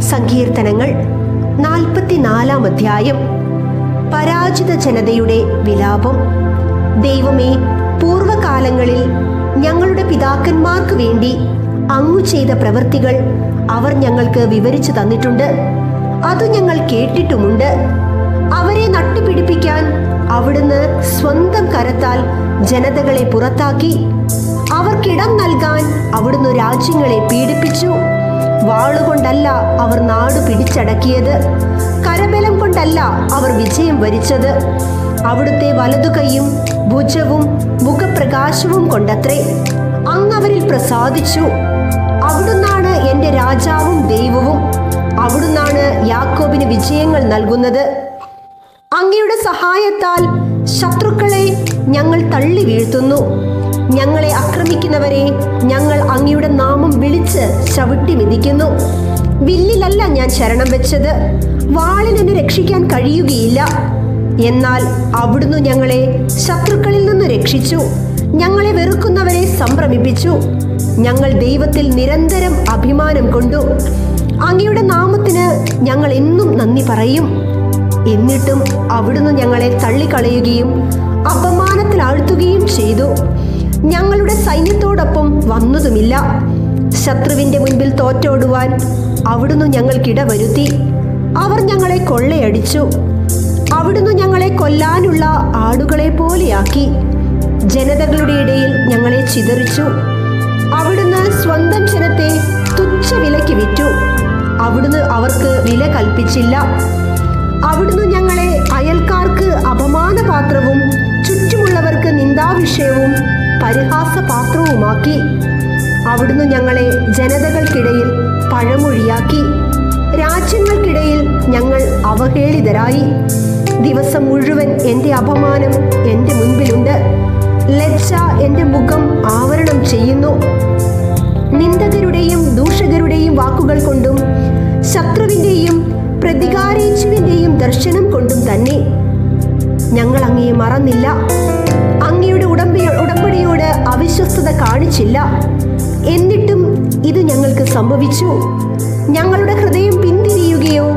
സങ്കീർത്തനങ്ങൾ 44-ാം അധ്യായം. പരാജിത ജനതയുടെ വിലാപം. ദൈവമേ, പൂർവകാലങ്ങളിൽ ഞങ്ങളുടെ പിതാക്കന്മാർക്ക് വേണ്ടി അങ്ങു ചെയ്ത പ്രവൃത്തികൾ അവർ ഞങ്ങൾക്ക് വിവരിച്ചു തന്നിട്ടുണ്ട്. അത് ഞങ്ങൾ കേട്ടിട്ടുമുണ്ട്. അവരെ നട്ടുപിടിപ്പിക്കാൻ അവിടുന്ന് സ്വന്തം കരത്താൽ ജനതകളെ പുറത്താക്കി. അവർക്കിടം നൽകാൻ അവിടുന്ന് രാജ്യങ്ങളെ പീഡിപ്പിച്ചു. വാളുകൊണ്ടല്ല അവർ നാടു പിടിച്ചടക്കിയത്, കരബലം കൊണ്ടല്ല അവർ വിജയം വരിച്ചത്. അവിടുത്തെ വലതുകൈയും ഭുജവും മുഖപ്രകാശവും കൊണ്ടത്രേ. അങ്ങ് അവരിൽ പ്രസാദിച്ചു. അവിടുന്നാണ് എൻ്റെ രാജാവും ദൈവവും. അവിടുന്നാണ് യാക്കോബിന് വിജയങ്ങൾ നൽകുന്നത്. അങ്ങയുടെ സഹായത്താൽ ശത്രുക്കളെ ഞങ്ങൾ തള്ളി വീഴ്ത്തുന്നു. ഞങ്ങളെ ആക്രമിക്കുന്നവരെ ഞങ്ങൾ അങ്ങയുടെ നാമം വിളിച്ച് ചവിട്ടി മിതിക്കുന്നു. വില്ലിലല്ല ഞാൻ ശരണം വെച്ചത്, വാളിൽ എന്നെ രക്ഷിക്കാൻ കഴിയുകയില്ല. എന്നാൽ അവിടുന്ന് ഞങ്ങളെ ശത്രുക്കളിൽ നിന്ന് രക്ഷിച്ചു. ഞങ്ങളെ വെറുക്കുന്നവരെ സംഭ്രമിപ്പിച്ചു. ഞങ്ങൾ ദൈവത്തിൽ നിരന്തരം അഭിമാനം കൊണ്ടു. അങ്ങയുടെ നാമത്തിന് ഞങ്ങൾ എന്നും നന്ദി പറയും. എന്നിട്ടും അവിടുന്ന് ഞങ്ങളെ തള്ളിക്കളയുകയും അപമാനത്തിൽ ആഴ്ത്തുകയും ചെയ്തു. ഞങ്ങളുടെ സൈന്യത്തോടൊപ്പം വന്നതുമില്ല. ശത്രുവിന്റെ മുൻപിൽ തോറ്റോടുവാൻ അവിടുന്ന് ഞങ്ങൾക്കിട വരുത്തി. അവർ ഞങ്ങളെ കൊള്ളയടിച്ചു. അവിടുന്ന് ഞങ്ങളെ കൊല്ലാനുള്ള ആടുകളെ പോലെയാക്കി. ജനതകളുടെ ഇടയിൽ ഞങ്ങളെ ചിതറിച്ചു. അവിടുന്ന് സ്വന്തം ജനത്തെ തുച്ഛ വിലയ്ക്ക് വിറ്റു. അവിടുന്ന് അവർക്ക് വില കൽപ്പിച്ചില്ല. അവിടുന്ന് ഞങ്ങളെ അയൽക്കാർക്ക് അപമാനപാത്രവും ചുറ്റുമുള്ളവർക്ക് നിന്ദാവിഷയവും പരിഹാസപാത്രവുമാക്കി. അവിടുന്ന് ഞങ്ങളെ ജനതകൾക്കിടയിൽ പഴമൊഴിയാക്കി. രാജ്യങ്ങൾക്കിടയിൽ ഞങ്ങൾ അവഹേളിതരായി. ദിവസം മുഴുവൻ എൻ്റെ അപമാനം എൻ്റെ മുൻപിലുണ്ട്. ലജ്ജ എൻ്റെ മുഖം ആവരണം ചെയ്യുന്നു. നിന്ദകരുടെയും ദൂഷകരുടെയും വാക്കുകൾ കൊണ്ടും ശത്രുവിൻ്റെയും പ്രതികാരേച്ഛുവിൻ്റെയും ദർശനം കൊണ്ടും തന്നെ ഞങ്ങൾ അങ്ങയെ മറന്നില്ല. അങ്ങയുടെ ഉടമ്പടിയോട് അവിശ്വസ്തത കാണിച്ചില്ല. എന്നിട്ടും ഇത് ഞങ്ങൾക്ക് സംഭവിച്ചു. ഞങ്ങളുടെ ഹൃദയം പിന്തിരിയുകയോ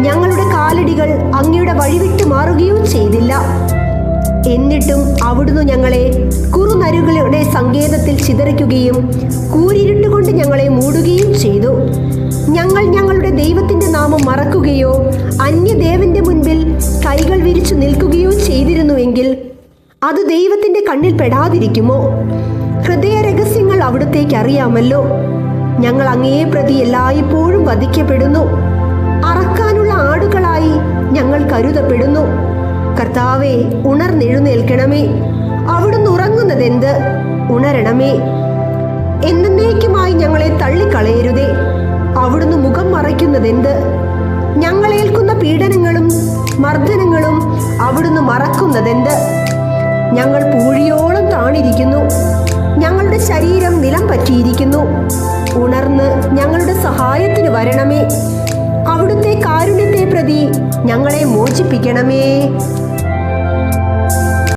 ഞങ്ങളുടെ കാലടികൾ അങ്ങയുടെ വഴിവിട്ടു മാറുകയോ ചെയ്തില്ല. എന്നിട്ടും അവിടുന്ന് ഞങ്ങളെ കുറുനരുകളുടെ സങ്കേതത്തിൽ ചിതറിക്കുകയും കൂരിരുട്ടുകൊണ്ട് ഞങ്ങളെ മൂടുകയും ചെയ്തു. ഞങ്ങൾ ഞങ്ങളുടെ ദൈവത്തിന്റെ നാമം മറക്കുകയോ അന്യദേവന്റെ മുൻപിൽ കൈകൾ വിരിച്ചു നിൽക്കുകയോ ചെയ്തിരുന്നുവെങ്കിൽ അത് ദൈവത്തിന്റെ കണ്ണിൽ പെടാതിരിക്കുമോ? ഹൃദയ രഹസ്യങ്ങൾ അവിടുത്തേക്ക് അറിയാമല്ലോ. ഞങ്ങൾ അങ്ങയെ പ്രതി എല്ലായ്പ്പോഴും വധിക്കപ്പെടുന്നു. അറക്കാനുള്ള ആടുകളായി ഞങ്ങൾ കരുതപ്പെടുന്നു. കർത്താവേ, ഉണർന്നെഴുന്നേൽക്കണമേ. അവിടുന്ന് ഉറങ്ങുന്നതെന്ത്? ഉണരണമേ. എന്നേക്കുമായി ഞങ്ങളെ തള്ളിക്കളയരുതേ. അവിടുന്ന് മുഖം മറയ്ക്കുന്നതെന്ത്? ഞങ്ങളേൽക്കുന്ന പീഡനങ്ങളും മർദ്ദനങ്ങളും അവിടുന്ന് മറക്കുന്നതെന്ത്? ഞങ്ങൾ പൂഴിയോളം താണിരിക്കുന്നു. ഞങ്ങളുടെ ശരീരം നിലം പറ്റിയിരിക്കുന്നു. ഉണർന്ന് ഞങ്ങളുടെ സഹായത്തിന് വരണമേ. അവിടുത്തെ കാരുണ്യത്തെ പ്രതി ഞങ്ങളെ മോചിപ്പിക്കണമേ.